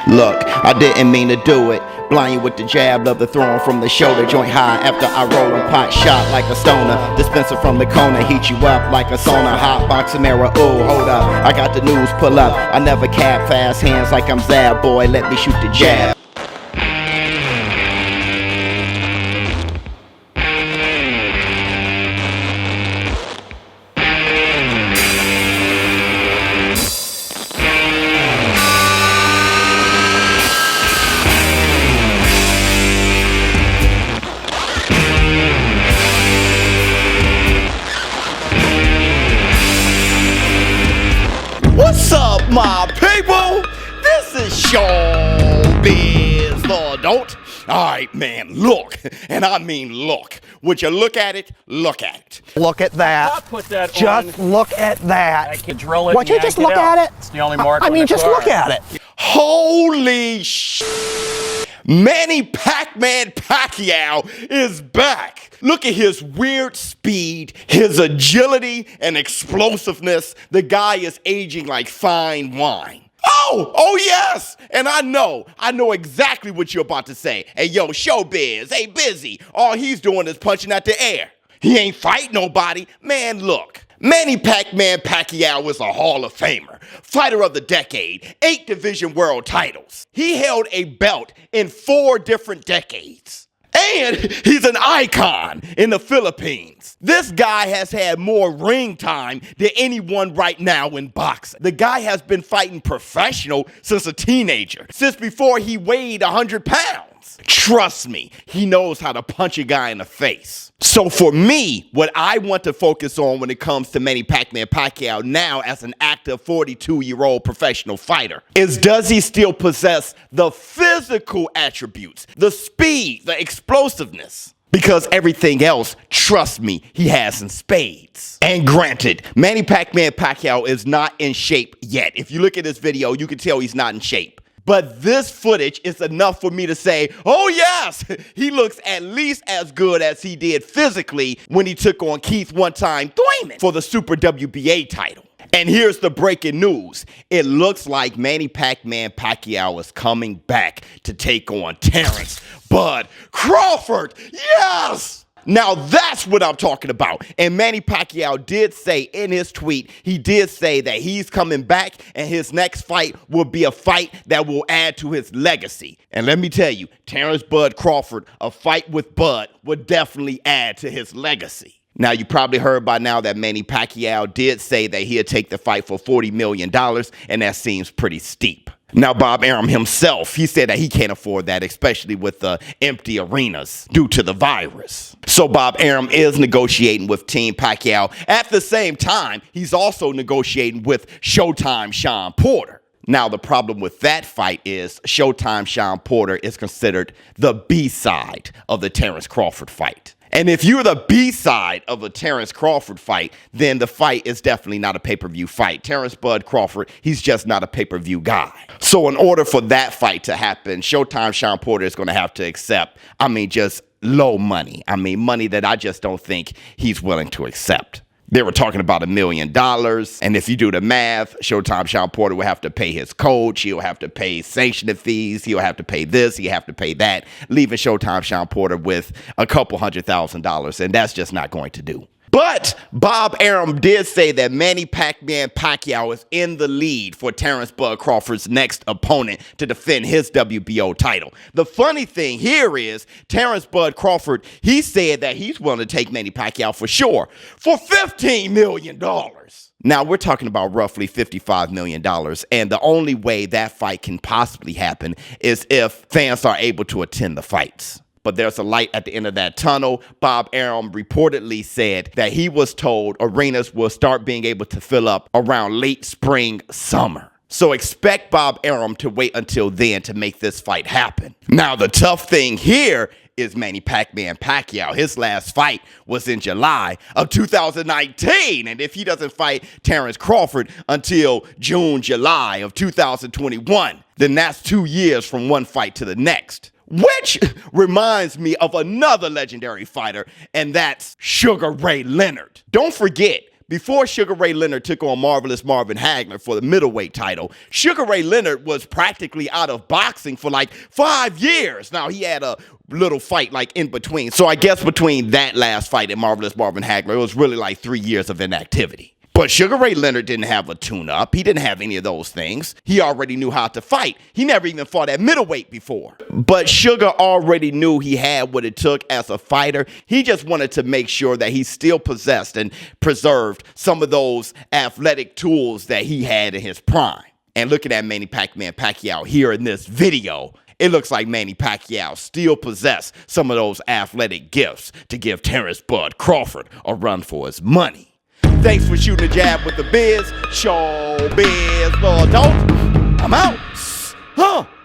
Look, I didn't mean to do it. Blind you with the jab, love the throwing from the shoulder. Joint high after I roll a pot shot like a stoner. Dispenser from the corner, heat you up like a sauna. Hot boxing mirror, ooh, hold up. I got the news, pull up. I never cap fast hands like I'm Zab, boy, let me shoot the jab. What's up, my people? This is ShowBizz, the adult. Alright, man, look. And I mean look. Would you look at it? Look at it. Look at that. I'll put that just on. Look at that. I can drill it. Why don't you just look at it? It's the only mark. I mean, just look at it. Holy sh! Manny Pac-Man Pacquiao is back. Look at his weird speed, his agility and explosiveness. The guy is aging like fine wine. Oh yes! And I know exactly what you're about to say. Hey, yo, ShowBizz, hey, Busy. All he's doing is punching at the air. He ain't fight nobody. Man, look. Manny Pac-Man Pacquiao is a Hall of Famer, fighter of the decade, 8 division world titles. He held a belt in 4 different decades. And he's an icon in the Philippines. This guy has had more ring time than anyone right now in boxing. The guy has been fighting professional since a teenager, since before he weighed 100 pounds. Trust me, he knows how to punch a guy in the face. So for me, what I want to focus on when it comes to Manny Pac-Man Pacquiao now as an active 42-year-old professional fighter is, does he still possess the physical attributes, the speed, the explosiveness? Because everything else, trust me, he has in spades. And granted, Manny Pac-Man Pacquiao is not in shape yet. If you look at this video, you can tell he's not in shape. But this footage is enough for me to say, oh yes, he looks at least as good as he did physically when he took on Keith one-time Thurman for the Super WBA title. And here's the breaking news. It looks like Manny Pac-Man Pacquiao is coming back to take on Terence Crawford. Yes! Now that's what I'm talking about. And Manny Pacquiao did say in his tweet, he did say that he's coming back and his next fight will be a fight that will add to his legacy. And let me tell you, Terence Crawford, a fight with Bud would definitely add to his legacy. Now, you probably heard by now that Manny Pacquiao did say that he'd take the fight for $40 million, and that seems pretty steep. Now, Bob Arum himself, he said that he can't afford that, especially with the empty arenas due to the virus. So Bob Arum is negotiating with Team Pacquiao. At the same time, he's also negotiating with Showtime Shawn Porter. Now, the problem with that fight is Showtime Shawn Porter is considered the B-side of the Terence Crawford fight. And if you're the B-side of a Terence Crawford fight, then the fight is definitely not a pay-per-view fight. Terence Crawford, he's just not a pay-per-view guy. So in order for that fight to happen, Showtime Shawn Porter is going to have to accept, just low money. Money that I just don't think he's willing to accept. They were talking about $1 million, and if you do the math, Showtime Shawn Porter will have to pay his coach, he'll have to pay sanctioning fees, he'll have to pay this, he'll have to pay that, leaving Showtime Shawn Porter with a couple $100,000, and that's just not going to do. But Bob Arum did say that Manny Pac-Man Pacquiao is in the lead for Terence Crawford's next opponent to defend his WBO title. The funny thing here is Terence Crawford, he said that he's willing to take Manny Pacquiao for sure for $15 million. Now, we're talking about roughly $55 million, and the only way that fight can possibly happen is if fans are able to attend the fights. But there's a light at the end of that tunnel. Bob Arum reportedly said that he was told arenas will start being able to fill up around late spring, summer. So expect Bob Arum to wait until then to make this fight happen. Now, the tough thing here is Manny Pac-Man Pacquiao. His last fight was in July of 2019. And if he doesn't fight Terence Crawford until June, July of 2021, then that's 2 years from one fight to the next. Which reminds me of another legendary fighter, and that's Sugar Ray Leonard. Don't forget, Before Sugar Ray Leonard took on Marvelous Marvin Hagler for the middleweight title, Sugar Ray Leonard was practically out of boxing for like 5 years. Now, he had a little fight like in between. So I guess between that last fight and Marvelous Marvin Hagler, it was really like 3 years of inactivity. But Sugar Ray Leonard didn't have a tune-up. He didn't have any of those things. He already knew how to fight. He never even fought at middleweight before. But Sugar already knew he had what it took as a fighter. He just wanted to make sure that he still possessed and preserved some of those athletic tools that he had in his prime. And looking at Manny Pacquiao here in this video, it looks like Manny Pacquiao still possessed some of those athletic gifts to give Terence Crawford a run for his money. Thanks for shooting the jab with the biz. ShowBizz, don't. I'm out.